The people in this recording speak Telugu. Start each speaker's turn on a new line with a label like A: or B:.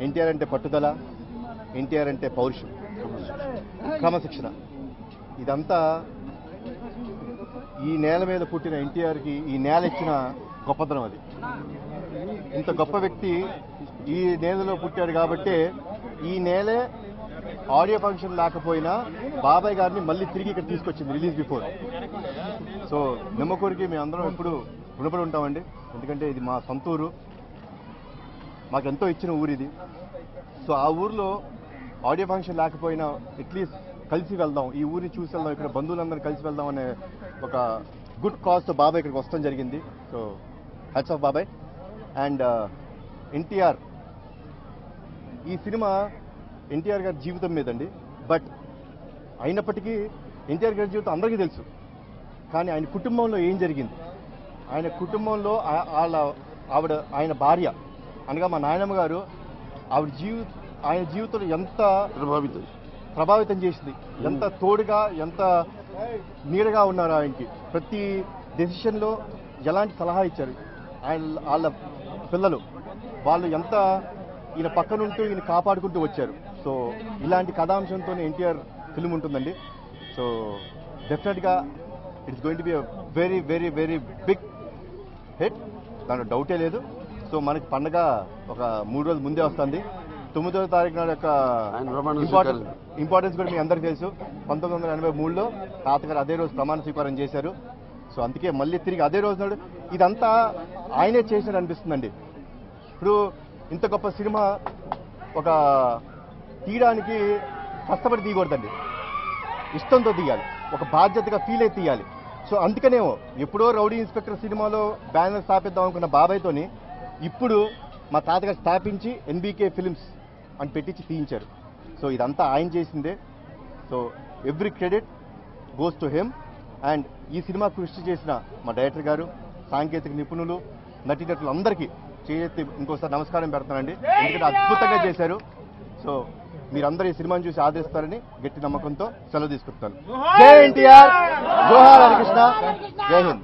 A: ఎన్టీఆర్ అంటే పట్టుదల, ఎన్టీఆర్ అంటే పౌరుషం, క్రమశిక్షణ. ఇదంతా ఈ నేల మీద పుట్టిన ఎన్టీఆర్కి ఈ నేల ఇచ్చిన గొప్పతనం. అది ఇంత గొప్ప వ్యక్తి ఈ నేలలో పుట్టాడు కాబట్టి ఈ నేలే ఆడియో ఫంక్షన్ లేకపోయినా బాబాయ్ గారిని మళ్ళీ తిరిగి ఇక్కడ తీసుకొచ్చింది రిలీజ్ బిఫోర్. సో నిమ్మకూరికి మేమందరం ఎప్పుడు రుణపడి ఉంటామండి. ఎందుకంటే ఇది మా సొంత ఊరు, మాకెంతో ఇచ్చిన ఊరు ఇది. సో ఆ ఊర్లో ఆడియో ఫంక్షన్ లేకపోయినా అట్లీస్ట్ కలిసి వెళ్దాం, ఈ ఊరిని చూసి వెళ్దాం, ఇక్కడ బంధువులందరూ కలిసి వెళ్దాం అనే ఒక గుడ్ కాజ్తో బాబాయ్ ఇక్కడికి వస్తాం జరిగింది. సో హ్యాట్స్ ఆఫ్ బాబాయ్. అండ్ ఎన్టీఆర్, ఈ సినిమా ఎన్టీఆర్ గారి జీవితం మీదండి. బట్ అయినప్పటికీ ఎన్టీఆర్ గారి జీవితం అందరికీ తెలుసు, కానీ ఆయన కుటుంబంలో ఏం జరిగింది, ఆయన కుటుంబంలో ఆయన భార్య అనగా మా నాయనమ్మ గారు ఆయన జీవితంలో ఎంత ప్రభావితం చేసింది, ఎంత తోడుగా ఎంత నీడగా ఉన్నారు ఆయనకి. ప్రతి డెసిషన్లో ఎలాంటి సలహా ఇచ్చారు వాళ్ళ పిల్లలు, వాళ్ళు ఎంత ఈయన పక్కనుంటూ ఈయన కాపాడుకుంటూ వచ్చారు. సో ఇలాంటి కథాంశంతోనే ఎన్టీఆర్ ఫిల్మ్ ఉంటుందండి. So definitely it's going to be very very very big hit, దాంట్లో డౌటే లేదు. సో మనకి పండగ ఒక 3 రోజుల ముందే వస్తుంది. 9వ తారీఖు నాడు యొక్క ఇంపార్టెన్స్ కూడా మీ అందరికీ తెలుసు. 1983లో తాతగారు అదే రోజు ప్రమాణ స్వీకారం చేశారు. సో అందుకే మళ్ళీ తిరిగి అదే రోజు నాడు ఇదంతా ఆయనే చేసినట్టు అనిపిస్తుందండి. ఇప్పుడు ఇంత గొప్ప సినిమా ఒక తీయడానికి కష్టపడి తీయకూడదండి, ఇష్టంతో తీయాలి, ఒక బాధ్యతగా ఫీల్ అయితే తీయాలి. సో అందుకనేమో ఎప్పుడో రౌడీ ఇన్స్పెక్టర్ సినిమాలో బ్యానర్ స్థాపిద్దాం అనుకున్న బాబాయ్తోని ఇప్పుడు మా తాతగారు స్థాపించి ఎన్బీకే ఫిల్మ్స్ అని పెట్టించి తీయించారు. సో ఇదంతా ఆయన చేసిందే. So every credit goes to him. And ఈ సినిమా కృషి చేసిన మా డైరెక్టర్ గారు, సాంకేతిక నిపుణులు, నటీనటులు అందరికీ చేతి ఇంకోసారి నమస్కారం పెడతానండి. ఎందుకంటే అద్భుతంగా చేశారు. సో మీరందరూ ఈ సినిమాని చూసి ఆదరిస్తారని గట్టి నమ్మకంతో సెలవు తీసుకుంటాను. జై ఎన్టీఆర్, జోహార్ హరికృష్ణ, జై హింద్.